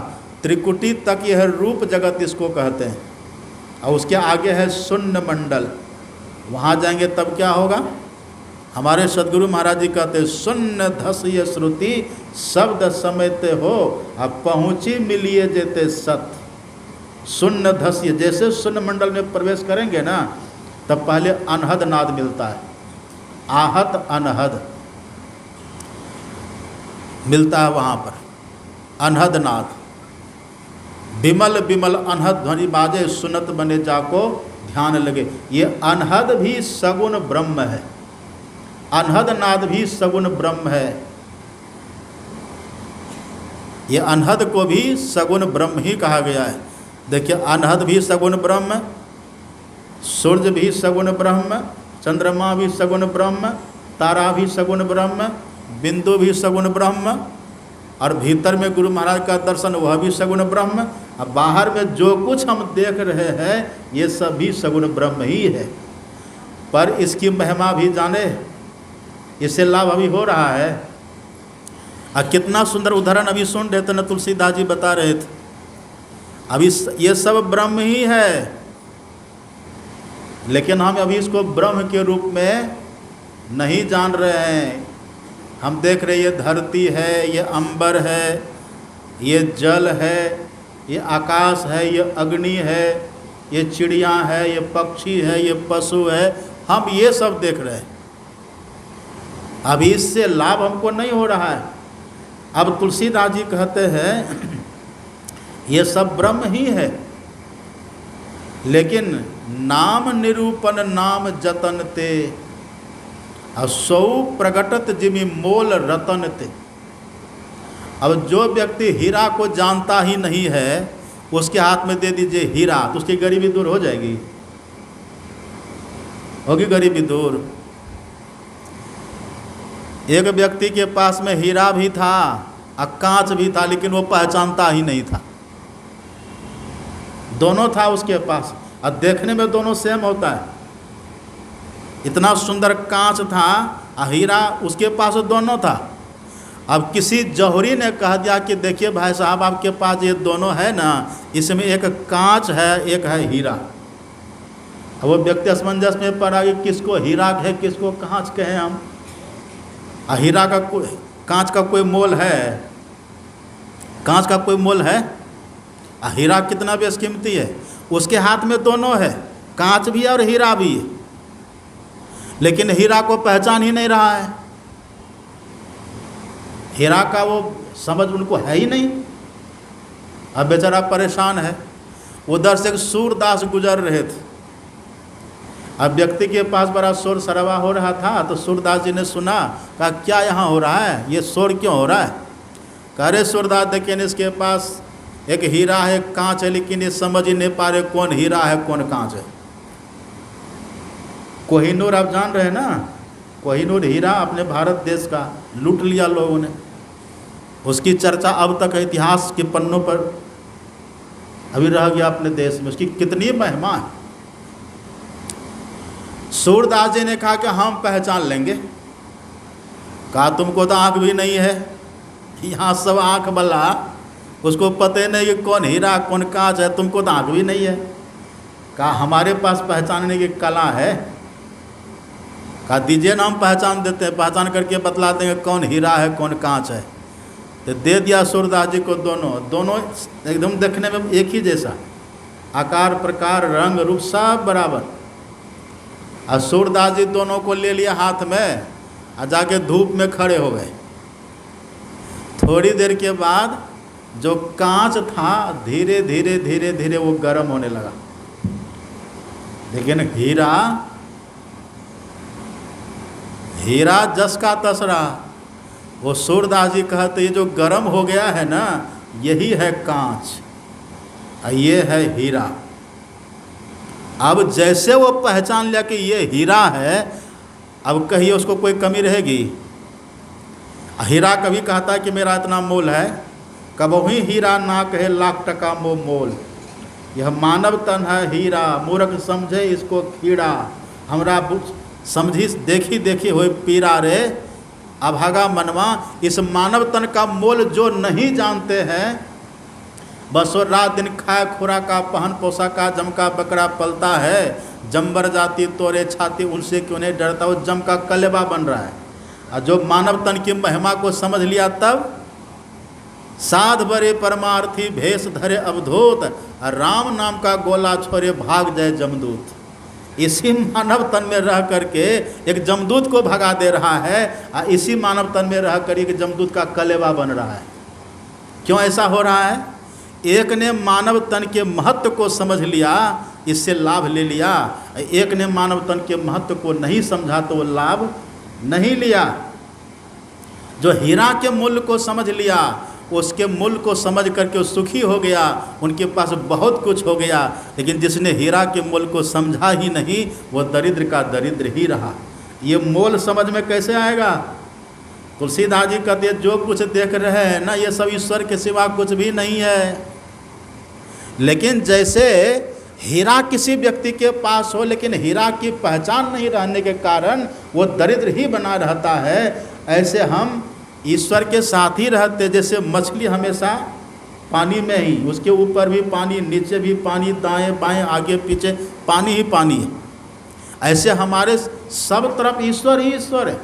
त्रिकुटी तक यह रूप जगत इसको कहते हैं। और उसके आगे है शून्य मंडल। वहाँ जाएंगे तब क्या होगा? हमारे सदगुरु महाराज जी कहते हैं शून्य धस ये श्रुति शब्द समयते हो, अब पहुँची मिलिए जेते सत। शून्य धस्य, जैसे शून्य मंडल में प्रवेश करेंगे ना, तब पहले अनहद नाद मिलता है। आहत अनहद मिलता है वहाँ पर, अनहद नाद। विमल विमल अनहद ध्वनि बाजे, सुनत बने जाको ध्यान लगे। ये अनहद भी सगुण ब्रह्म है, अनहद नाद भी सगुण ब्रह्म है। ये अनहद को भी सगुण ब्रह्म ही कहा गया है। देखिए, अनहद भी सगुण ब्रह्म, सूर्य भी सगुण ब्रह्म, चंद्रमा भी सगुण ब्रह्म, तारा भी सगुण ब्रह्म, बिंदु भी सगुण ब्रह्म, और भीतर में गुरु महाराज का दर्शन वह भी सगुण ब्रह्म। अब बाहर में जो कुछ हम देख रहे हैं ये सब भी सगुण ब्रह्म ही है। पर इसकी महिमा भी जाने, इससे लाभ अभी हो रहा है। कितना सुंदर उदाहरण अभी सुन रहे थे ना, तुलसीदास जी बता रहे थे। अभी ये सब ब्रह्म ही है, लेकिन हम अभी इसको ब्रह्म के रूप में नहीं जान रहे हैं। हम देख रहे ये धरती है, ये अंबर है, ये जल है, ये आकाश है, ये अग्नि है, ये चिड़िया है, ये पक्षी है, ये पशु है, हम ये सब देख रहे हैं। अभी इससे लाभ हमको नहीं हो रहा है। अब तुलसीदास जी कहते हैं ये सब ब्रह्म ही है, लेकिन नाम निरूपण नाम जतन ते, सौ प्रगटत जिमि मोल रतन ते। अब जो व्यक्ति हीरा को जानता ही नहीं है, उसके हाथ में दे दीजिए हीरा, तो उसकी गरीबी दूर हो जाएगी? होगी गरीबी दूर? एक व्यक्ति के पास में हीरा भी था और कांच भी था, लेकिन वो पहचानता ही नहीं था। दोनों था उसके पास, और देखने में दोनों सेम होता है। इतना सुंदर कांच था और हीरा उसके पास दोनों था। अब किसी जौहरी ने कह दिया कि देखिए भाई साहब, आपके पास ये दोनों है ना, इसमें एक कांच है, एक है हीरा। अब वो व्यक्ति असमंजस में पड़ा कि किसको हीरा है, किसको कांच कहें हम। हीरा का कोई, कांच का कोई मोल है? कांच का कोई मोल है? हीरा कितना बेशकीमती है। उसके हाथ में दोनों है, कांच भी और हीरा भी है, लेकिन हीरा को पहचान ही नहीं रहा है। हीरा का वो समझ उनको है ही नहीं। अब बेचारा परेशान है। उधर से सूरदास गुजर रहे थे। अब व्यक्ति के पास बड़ा शोर शराबा हो रहा था, तो सूरदास जी ने सुना, कहा क्या यहाँ हो रहा है, ये शोर क्यों हो रहा है? कह रहे सूरदास देखिए, इसके पास एक हीरा है, कांच है, लेकिन ये समझ ही नहीं पा रहे कौन हीरा है कौन कांच है। कोहिनूर आप जान रहे हैं ना, कोहिनूर हीरा अपने भारत देश का लूट लिया लोगों ने। उसकी चर्चा अब तक इतिहास के पन्नों पर अभी रह गया अपने देश में। उसकी कितनी महिमा है। सूरदास जी ने कहा कि हम पहचान लेंगे। कहा तुमको तो आँख भी नहीं है, यहाँ सब आँख बल्ला, उसको पता ही नहीं कि कौन हीरा कौन कांच है, तुमको तो आँख भी नहीं है। कहा हमारे पास पहचानने की कला है। कहा दीजिए ना, हम पहचान देते हैं, पहचान करके बतला देंगे कौन हीरा है कौन कांच है। तो दे दिया सूरदास जी को दोनों एकदम देखने में एक ही जैसा, आकार प्रकार रंग रूप सब बराबर। और सूरदास जी दोनों को ले लिया हाथ में और जाके धूप में खड़े हो गए। थोड़ी देर के बाद जो कांच था धीरे धीरे धीरे धीरे वो गर्म होने लगा, लेकिन हीरा जस का तस रहा। वो सूरदास जी कहते ये जो गर्म हो गया है ना, यही है कांच और ये है हीरा। अब जैसे वो पहचान लिया कि ये हीरा है, अब कहिए उसको कोई कमी रहेगी? हीरा कभी कहता है कि मेरा इतना मोल है, कबहुँ हीरा ना कहे लाख टका मोल। यह मानव तन है हीरा, मूर्ख समझे इसको कीड़ा। हमरा समझी देखी देखी हुए पीरा रे, अभागा मनवा। इस मानव तन का मोल जो नहीं जानते हैं, बस वो रात दिन खाए खुराका पहन पोशाका जम का बकरा पलता है। जम्बर जाति तोरे छाती उनसे क्यों नहीं डरता, वो जम का कलेबा बन रहा है। और जो मानव तन की महिमा को समझ लिया, तब साध बरे परमार्थी भेष धरे अवधूत, राम नाम का गोला छोरे भाग जाए जमदूत। इसी मानव तन में रह करके एक जमदूत को भगा दे रहा है, और इसी मानव तन में रह कर एक जमदूत का कलेवा बन रहा है। क्यों ऐसा हो रहा है? एक ने मानव तन के महत्व को समझ लिया, इससे लाभ ले लिया, एक ने मानव तन के महत्व को नहीं समझा तो वो लाभ नहीं लिया। जो हीरा के मूल्य को समझ लिया, उसके मूल्य को समझ करके वो सुखी हो गया, उनके पास बहुत कुछ हो गया। लेकिन जिसने हीरा के मूल्य को समझा ही नहीं, वो दरिद्र का दरिद्र ही रहा। ये मोल समझ में कैसे आएगा? तुलसीदास जी कहते हैं जो कुछ देख रहे हैं ना, ये सब ईश्वर के सिवा कुछ भी नहीं है। लेकिन जैसे हीरा किसी व्यक्ति के पास हो, लेकिन हीरा की पहचान नहीं रहने के कारण वो दरिद्र ही बना रहता है, ऐसे हम ईश्वर के साथ ही रहते। जैसे मछली हमेशा पानी में ही, उसके ऊपर भी पानी, नीचे भी पानी, दाएं बाएं आगे पीछे पानी ही पानी है, ऐसे हमारे सब तरफ ईश्वर ही ईश्वर है।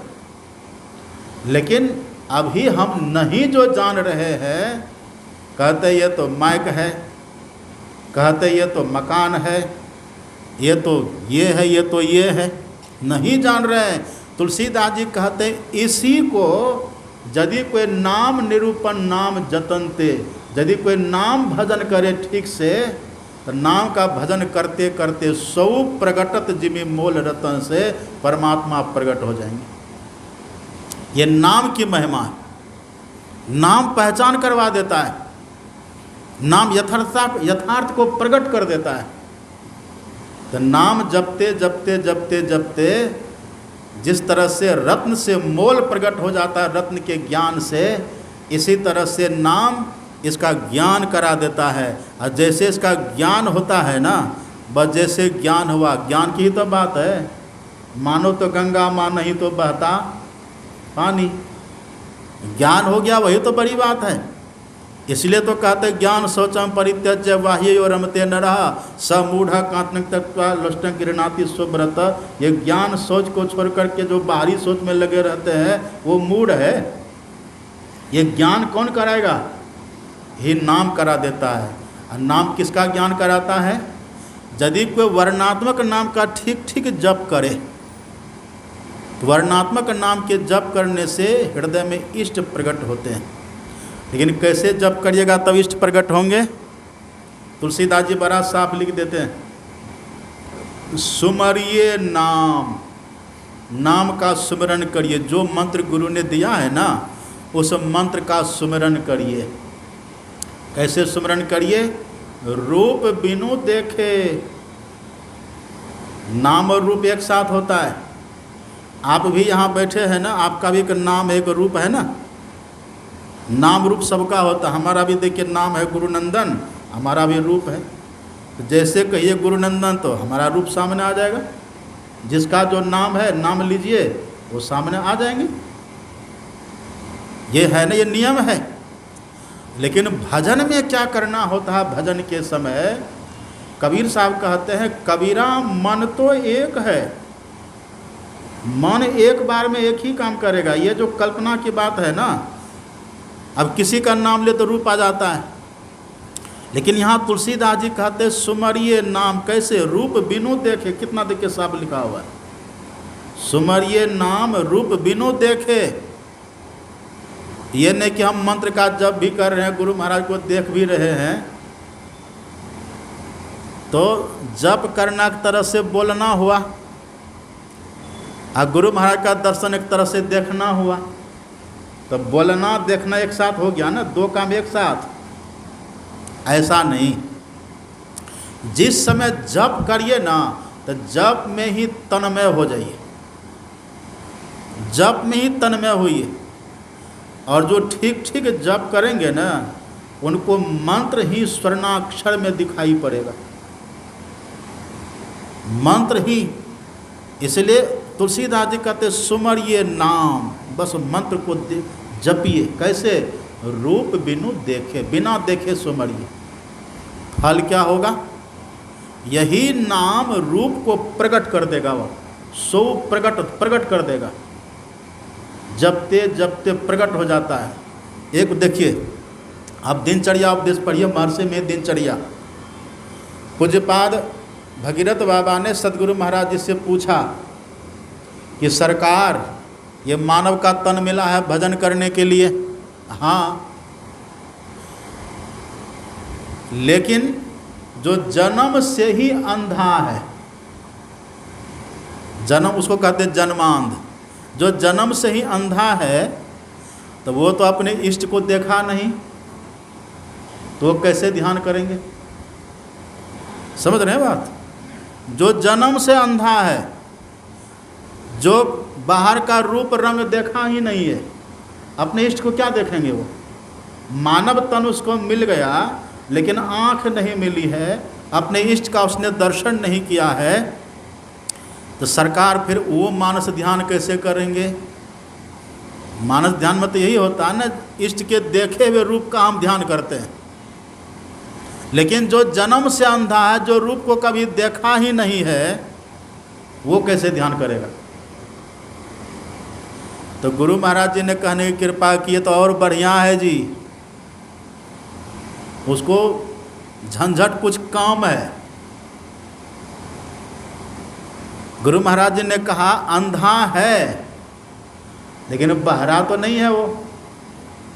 लेकिन अभी हम नहीं जो जान रहे हैं, कहते ये तो माइक है, कहते ये तो मकान है, ये तो ये है, ये तो ये है, नहीं जान रहे हैं। तुलसीदास जी कहते इसी को यदि कोई नाम निरूपण नाम जतनते, यदि कोई नाम भजन करे ठीक से, तो नाम का भजन करते करते सौ प्रगटत जिमि मोल रतन से परमात्मा प्रकट हो जाएंगे। ये नाम की महिमा है। नाम पहचान करवा देता है, नाम यथार्थ को प्रकट कर देता है। तो नाम जपते जपते जपते जपते जिस तरह से रत्न से मोल प्रकट हो जाता है रत्न के ज्ञान से, इसी तरह से नाम इसका ज्ञान करा देता है। और जैसे इसका ज्ञान होता है ना, बस जैसे ज्ञान हुआ, ज्ञान की ही तो बात है। मानो तो गंगा माँ, नहीं तो बहता पानी। ज्ञान हो गया, वही तो बड़ी बात है। इसलिए तो कहते ज्ञान शौचम परित्यज्य बाह्य और रमते न रहा स मूढ़ कांतन तत्वा लुष्टं गृह्णाति सुव्रत। ये ज्ञान सोच को छोड़ करके जो बाहरी सोच में लगे रहते हैं वो मूढ़ है। ये ज्ञान कौन कराएगा? ही नाम करा देता है। और नाम किसका ज्ञान कराता है? यदि कोई वर्णात्मक नाम का ठीक ठीक जप करे, तो वर्णात्मक नाम के जप करने से हृदय में इष्ट प्रकट होते हैं। लेकिन कैसे जप करिएगा तब इष्ट प्रकट होंगे? तुलसीदास जी बड़ा साफ लिख देते हैं, सुमरिए नाम, नाम का सुमिरन करिए। जो मंत्र गुरु ने दिया है ना, उस मंत्र का सुमिरन करिए। कैसे सुमिरन करिए? रूप बिनु देखे। नाम और रूप एक साथ होता है। आप भी यहाँ बैठे हैं ना, आपका भी एक नाम एक रूप है ना। नाम रूप सबका होता है। हमारा भी देखिए नाम है गुरुनंदन, हमारा भी रूप है। तो जैसे कहिए गुरुनंदन तो हमारा रूप सामने आ जाएगा। जिसका जो नाम है, नाम लीजिए, वो सामने आ जाएंगे। ये है ना, ये नियम है। लेकिन भजन में क्या करना होता है? भजन के समय कबीर साहब कहते हैं, कबीरा मन तो एक है, मन एक बार में एक ही काम करेगा। ये जो कल्पना की बात है ना, अब किसी का नाम ले तो रूप आ जाता है। लेकिन यहाँ तुलसीदास जी कहते सुमरिये नाम। कैसे? रूप बिनु देखे। कितना देखिए साफ लिखा हुआ है, सुमरिये नाम रूप बिनु देखे। ये नहीं कि हम मंत्र का जप भी कर रहे हैं, गुरु महाराज को देख भी रहे हैं, तो जप करना एक तरह से बोलना हुआ, और गुरु महाराज का दर्शन एक तरह से देखना हुआ। तो बोलना देखना एक साथ हो गया ना, दो काम एक साथ। ऐसा नहीं। जिस समय जप करिए ना, तो जप में ही तन्मय हो जाइए, जप में ही तन्मय होइए। और जो ठीक ठीक जप करेंगे ना, उनको मंत्र ही स्वर्णाक्षर में दिखाई पड़ेगा, मंत्र ही। इसलिए तुलसीदास जी कहते सुमरिये नाम, बस मंत्र को जपिए। कैसे? रूप बिनु देखे, बिना देखे सुमरिये। फल क्या होगा? यही नाम रूप को प्रकट कर देगा, वह सो प्रकट कर देगा। जपते जपते प्रकट हो जाता है। एक देखिए, आप दिनचर्या उपदेश पढ़िए, महर्षि में दिनचर्या। पूज्यपाद भगीरथ बाबा ने सदगुरु महाराज जी से पूछा कि सरकार, ये मानव का तन मिला है भजन करने के लिए। हाँ, लेकिन जो जन्म से ही अंधा है, जन्म उसको कहते हैं जन्मांध, जो जन्म से ही अंधा है, तो वो तो अपने इष्ट को देखा नहीं, तो वो कैसे ध्यान करेंगे? समझ रहे हैं बात? जो जन्म से अंधा है, जो बाहर का रूप रंग देखा ही नहीं है, अपने इष्ट को क्या देखेंगे? वो मानव तन उसको मिल गया, लेकिन आँख नहीं मिली है, अपने इष्ट का उसने दर्शन नहीं किया है, तो सरकार फिर वो मानस ध्यान कैसे करेंगे? मानस ध्यान में तो यही होता है ना, इष्ट के देखे हुए रूप का हम ध्यान करते हैं, लेकिन जो जन्म से अंधा है, जो रूप को कभी देखा ही नहीं है, वो कैसे ध्यान करेगा? तो गुरु महाराज जी ने कहने की कृपा की तो और बढ़िया है जी, उसको झंझट कुछ काम है। गुरु महाराज जी ने कहा अंधा है, लेकिन बहरा तो नहीं है वो,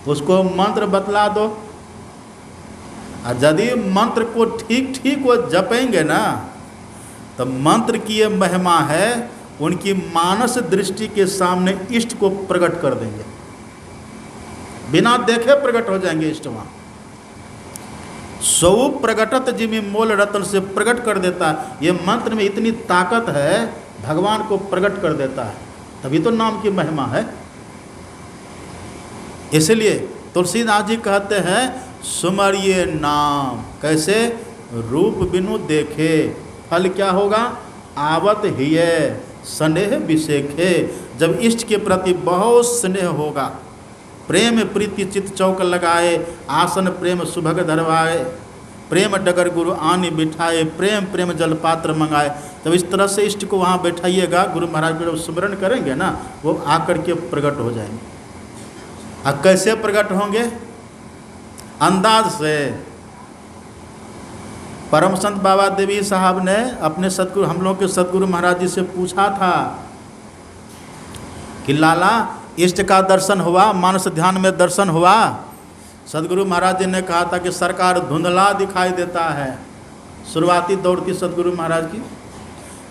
उसको मंत्र बतला दो, और यदि मंत्र को ठीक ठीक वो जपेंगे ना, तो मंत्र की ये महिमा है, उनकी मानस दृष्टि के सामने इष्ट को प्रकट कर देंगे, बिना देखे प्रकट हो जाएंगे इष्ट वहाँ। सौ प्रगटत जिमि मोल रतन से प्रकट कर देता है। ये मंत्र में इतनी ताकत है, भगवान को प्रकट कर देता है, तभी तो नाम की महिमा है। इसलिए तुलसीदास जी कहते हैं सुमरिये नाम, कैसे? रूप बिनु देखे फल क्या होगा? आवत हिय स्नेह विषेखे। जब इष्ट के प्रति बहुत स्नेह होगा, प्रेम प्रीति चित चौक लगाए, आसन प्रेम सुभग धरवाए, प्रेम डगर गुरु आनी बिठाए, प्रेम प्रेम जल पात्र मंगाए, तब इस तरह से इष्ट को वहाँ बैठाइएगा, गुरु महाराज को स्मरण करेंगे ना, वो आकर के प्रकट हो जाएंगे। अब कैसे प्रकट होंगे? अंदाज से। परम संत बाबा देवी साहब ने अपने सतगुरु, हम लोग के सतगुरु महाराज जी से पूछा था कि लाला इष्ट का दर्शन हुआ, मानस ध्यान में दर्शन हुआ? सतगुरु महाराज जी ने कहा था कि सरकार धुंधला दिखाई देता है, शुरुआती दौर थी सतगुरु महाराज की।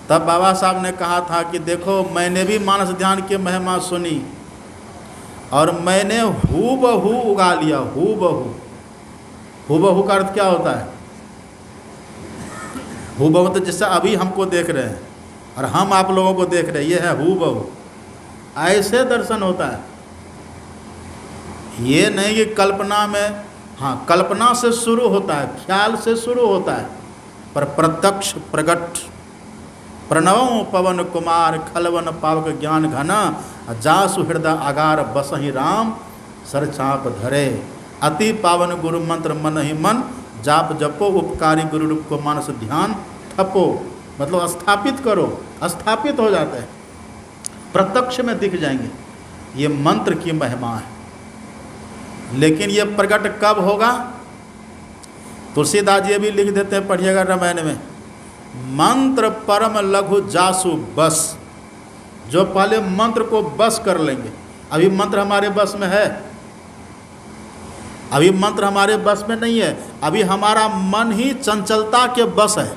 तब बाबा साहब ने कहा था कि देखो, मैंने भी मानस ध्यान की महिमा सुनी और मैंने हूबहू उगा लिया। हूबहू, हूबहू का अर्थ क्या होता है? हूबहू तो जैसे अभी हमको देख रहे हैं और हम आप लोगों को देख रहे हैं, ये है हूबहू। ऐसे दर्शन होता है, ये नहीं कि कल्पना में, हाँ कल्पना से शुरू होता है, ख्याल से शुरू होता है, पर प्रत्यक्ष प्रगट। प्रणवों पवन कुमार खलवन पावक ज्ञान घना, जासु हृदय आगार बसहि राम सरचाप धरे। अति पावन गुरु मंत्र मन ही मन, जाप जपो उपकारी गुरु रूप को मानस ध्यान थपो। मतलब स्थापित करो, स्थापित हो जाते हैं, प्रत्यक्ष में दिख जाएंगे। ये मंत्र की महिमा है। लेकिन ये प्रकट कब होगा? तुलसीदास जी भी लिख देते हैं, पढ़िएगा रामायण में, मंत्र परम लघु जासु बस। जो पहले मंत्र को बस कर लेंगे। अभी मंत्र हमारे बस में है? अभी मंत्र हमारे बस में नहीं है। अभी हमारा मन ही चंचलता के बस है।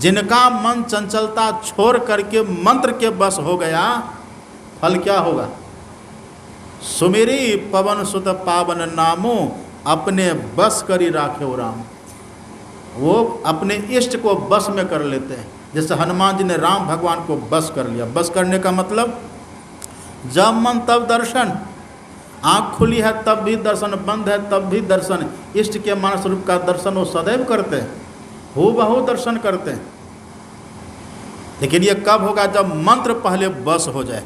जिनका मन चंचलता छोड़ करके मंत्र के बस हो गया, फल क्या होगा? सुमेरी पवन सुत पावन नामो, अपने बस करी राखे हो राम। वो अपने इष्ट को बस में कर लेते हैं। जैसे हनुमान जी ने राम भगवान को बस कर लिया। बस करने का मतलब जब मन तब दर्शन, आँख खुली है तब भी दर्शन, बंद है तब भी दर्शन। इष्ट के मानस रूप का दर्शन वो सदैव करते हैं, हूबहू दर्शन करते हैं। लेकिन ये कब होगा? जब मंत्र पहले बस हो जाए।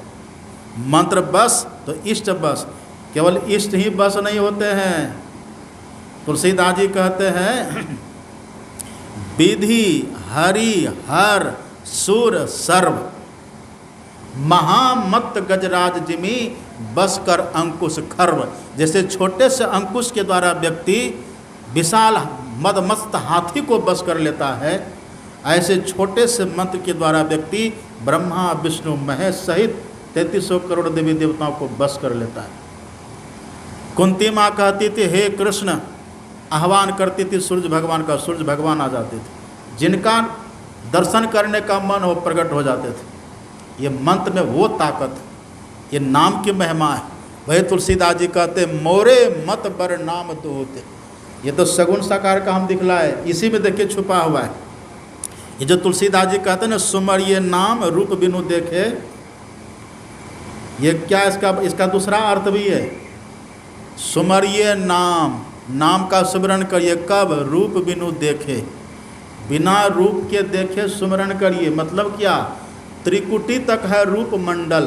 मंत्र बस तो इष्ट बस। केवल इष्ट ही बस नहीं होते हैं। तुलसीदास जी कहते हैं विधि हरि हर सुर सर्व, महामत गजराज जिमी बस कर अंकुश खर्व। जैसे छोटे से अंकुश के द्वारा व्यक्ति विशाल मदमस्त हाथी को बस कर लेता है, ऐसे छोटे से मंत्र के द्वारा व्यक्ति ब्रह्मा विष्णु महेश सहित 3300 करोड़ देवी देवताओं को बस कर लेता है। कुंती माँ कहती थी, हे कृष्ण आह्वान करती थी सूर्य भगवान का, सूर्य भगवान आ जाते थे। जिनका दर्शन करने का मन हो प्रकट हो जाते थे। ये मंत्र में वो ताकत है, ये नाम की महिमा है। वही तुलसीदास जी कहते मोरे मत बर नाम तो होते। ये तो सगुण साकार का हम दिखलाए, इसी में देखिए छुपा हुआ है। ये जो तुलसीदास जी कहते हैं ना सुमर ये नाम रूप बिनु देखे, ये क्या इसका दूसरा अर्थ भी है। सुमरिए नाम, नाम का सुमरण करिए कब? रूप बिनु देखे, बिना रूप के देखे सुमरण करिए। मतलब क्या? त्रिकुटी तक है रूप मंडल,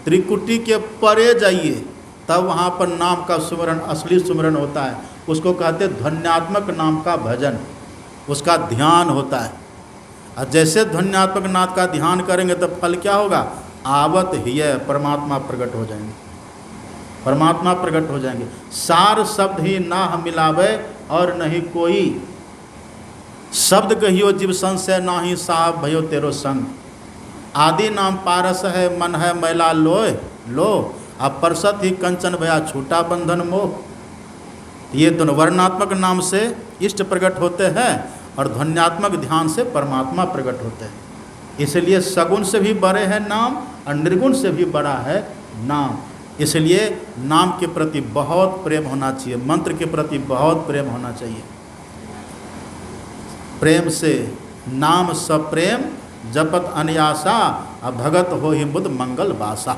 त्रिकुटी के परे जाइए तब वहाँ पर नाम का सुमरण, असली सुमरण होता है। उसको कहते ध्वन्यात्मक नाम का भजन, उसका ध्यान होता है। और जैसे ध्वन्यात्मक नाथ का ध्यान करेंगे तो फल क्या होगा? आवत हिय परमात्मा प्रकट हो जाएंगे, परमात्मा प्रकट हो जाएंगे। सार शब्द ही ना हम मिलावे और नहीं कोई, शब्द कहियो जीव संशय ना ही साहब भयो तेरो संग। आदि नाम पारस है मन है मैला लोय लो, अब परसत ही कंचन भया छूटा बंधन मोह। ये दोनों वर्णात्मक नाम से इष्ट प्रकट होते हैं और ध्वन्यात्मक ध्यान से परमात्मा प्रकट होते हैं। इसलिए सगुण से भी बड़े हैं नाम और निर्गुण से भी बड़ा है नाम। इसलिए नाम के प्रति बहुत प्रेम होना चाहिए, मंत्र के प्रति बहुत प्रेम होना चाहिए। प्रेम से नाम सब प्रेम जपत अनयासा, भगत हो ही बुध मंगल बासा।